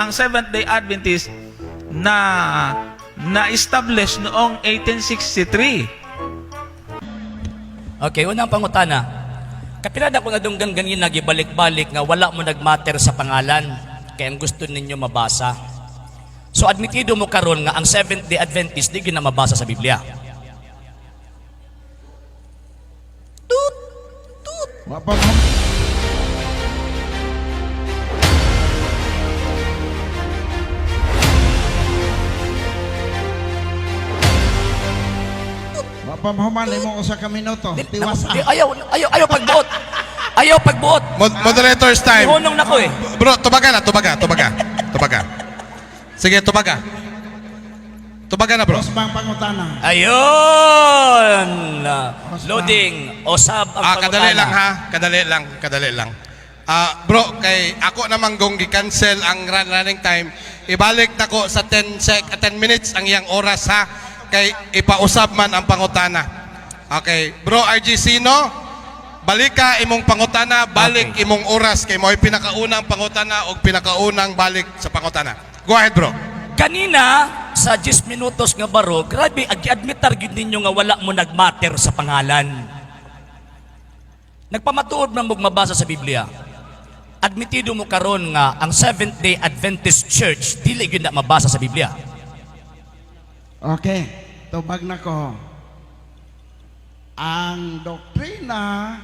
ang Seventh-day Adventist na-establish noong 1863. Okay, unang pangutana. Kapilada ko na dunggan ganyan nagibalik-balik nga wala mo nagmatter sa pangalan. Kaya ang gusto ninyo mabasa. So admitido mo karon nga ang Seventh-day Adventist di na mabasa sa Biblia. Tut! Tut! Pamahuman mo usa ka minuto. Tiwas Ayaw pagbuot. Ayaw pagbuot. Moderator's time. Ihunong na ko eh. Bro, tubaga na, tubaga. Sige, tubaga. Tubaga na, bro. bang pangutana. Ayun! Loading. Osab ang pangutana. Kadali lang ha. Kadali lang. Bro, kay ako namang gong gi-cancel ang running time. Ibalik na ko sa 10 minutes ang iyang oras ha. Kay ipausab man ang pangutana. Okay, bro RG Sino, balik ka imong pangutana, balik Okay. imong oras kay mo'y pinakaunang pangutana o pinakaunang balik sa pangutana. Go ahead, bro. Kanina, sa 10 minutos nga baro, grabe, agi-admitar gid ninyo nga wala mo nagmatter sa pangalan. Nagpamatuod man mo mabasa sa Biblia. Admitido mo karon nga ang Seventh-day Adventist Church dili gyud na mabasa sa Biblia. Okay, tubag na ko. Ang doktrina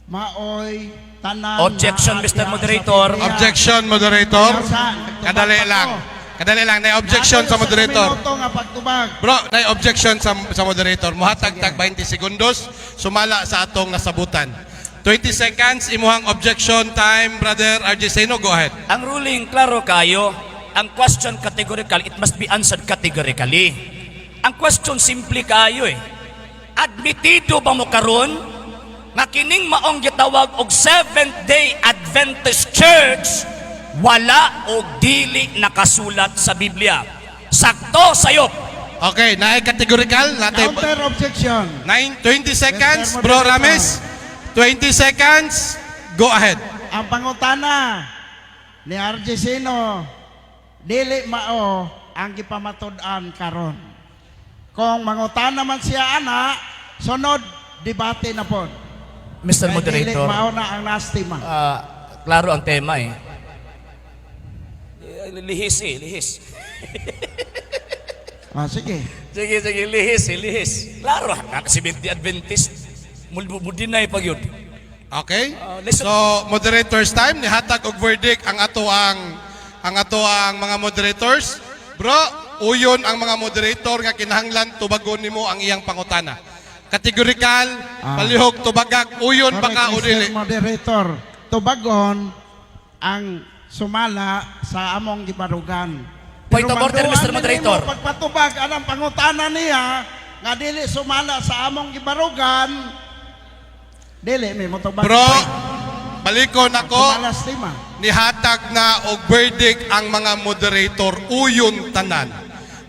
maoy tanan. Objection, na Mr. agya Moderator. sa Biblia. Objection, moderator. Tubag Kadali pa lang. ko. Kadali lang, na objection sa moderator. Minuto nga pagtubag. Bro, na objection sa moderator. Muhatag-tag 20 segundos, sumala sa atong nasabutan. 20 seconds, imuhang objection time, brother RJ Seno, go ahead. Ang ruling klaro kayo, ang question categorical, it must be answered categorically. Ang question simple kayo eh. Admitido ba mo karon nga kining maong gitawag og Seventh-day Adventist Church wala og dili nakasulat sa Biblia? Sakto sayo. Okay, na categorical, natin. Counter objection. 20 seconds, Mr. bro Moderator. Rames. 20 seconds, go ahead. Ang pangutana ni RJ Sino, dili mao ang gipamatud-an karon. Kung mangutana man siya ana, sunod debate na po. Mr. Dili Moderator, mao na ang lastima. klaro ang tema eh. Lihis. Sige. Sige, lihis. Klaro, Seventh-day Adventist. Mudinay pag yun. Okay? Listen. So, moderator's time, nihatag og verdict ang ato ang mga moderators. Bro, uyon ang mga moderator nga kinahanglan tubagon nimo ang iyang pangutana. Categorical, palihog tubagak, uyon baka o dili. Mr. Moderator, tubagon ang sumala sa among gibarugan. Point of order, bago Mr. ang Moderator. nimo pagpatubag anang pangutana niya nga dili sumala sa among gibarugan, dili may motubag. Bro, balikon ako, Sumala stima. nihatag na og verdict ang mga moderator, uyon tanan.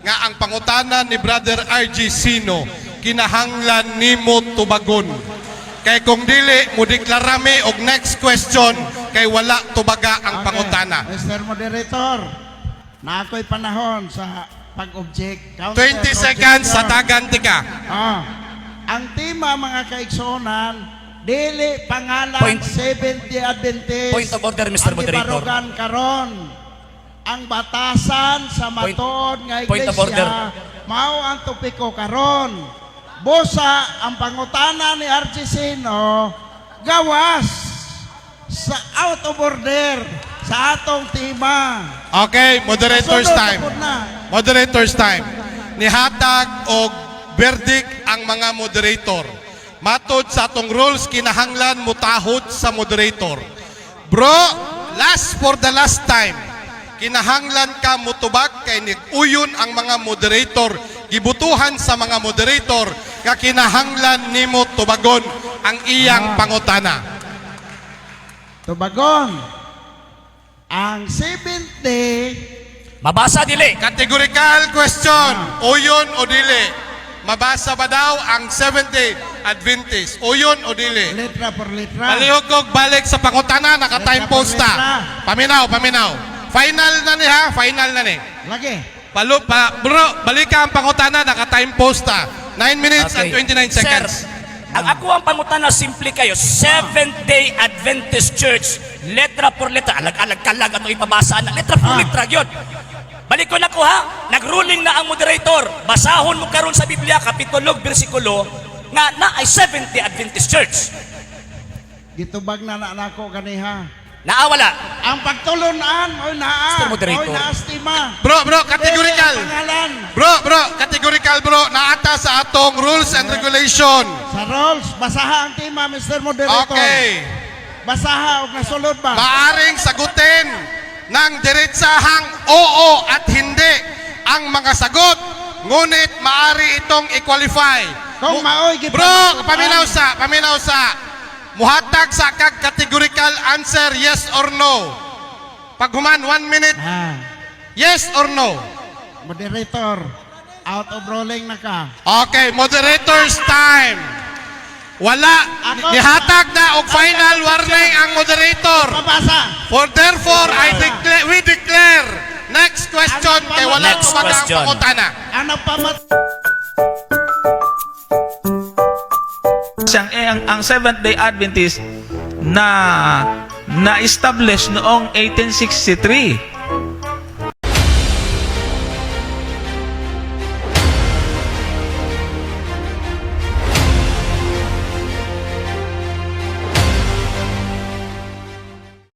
Nga ang pangutana ni Brother RG Sino, kinahanglan nimo tubagon. Kay kung dili mo deklarami og next question kay wala tubaga ang pangutana. Mr. Moderator, na ako'y panahon sa pag-object. 20 seconds sa taganti ka. Ang tema mga kaigsonan, dili pangalan Point. Seventh-day Adventist. Point of order, Mr. ang Moderator. gibarugan karon. Ang batasan sa Point- matuod nga point of order. iglesia, mao ang topiko karon. Busa ang pangutana ni RG Sino, gawas sa out of order sa atong tema. Okay, moderator's Sunod time. na po na. Moderator's time. Nihatag og verdict ang mga moderator. Matod sa atong rules, kinahanglan mutahod sa moderator. Bro, for the last time, kinahanglan ka mutubag kay niguyon ang mga moderator. Gibutuhan sa mga moderator nga kinahanglan nimo tubagon ang iyang pangutana. Tubagon. Ang seventh day, Mabasa dili. Categorical question. Uyon o dili? Mabasa ba daw ang Seventh-day Adventist? Uyon o dili? letra por letra. Palihog kog balik sa pangutana, naka-time post ta. Paminaw. Final na ni ha, final na ni. Lagi. Bro, balikan ang pangutana, naka-time post ta. 9 minutes and 29 seconds. Sir, ang ako ang pangutana simple kayo. Seventh-day Adventist Church, letra por letra, alag-alag kalag ato ipabasa na, letra por letra yun. Balik ko na ko ha, nag-ruling na ang moderator. Basahon mo karon sa Biblia, kapitulo, bersikulo, nga na ay Seventh-day Adventist Church. Gitubag na nako kaniha. Naawala. Ang pagtulunan o naa. Mr. Moderator. O naastima. Bro, categorical. Dili pangalan. Bro, categorical bro, naata sa atong rules and regulation. Sa rules, basaha ang tema, Mr. Moderator. Okay. Basaha o nasulod ba? Maaring sagutin ng diretsahang oo at hindi ang mga sagot, ngunit maari itong i-qualify. Kung maoy Bro, paminaw sa muhatag sa kag categorical answer yes or no. Paghuman 1 minute, yes or no. Moderator, out of rolling na ka. Okay, moderator's time. Wala, Ako- nihatag na og final warning ang moderator. Pabasa. Therefore, we declare next question kay wala Next tumagang question. pangutana. Ano pa mat... Siyang ang Seventh-day Adventist na na-establish noong 1863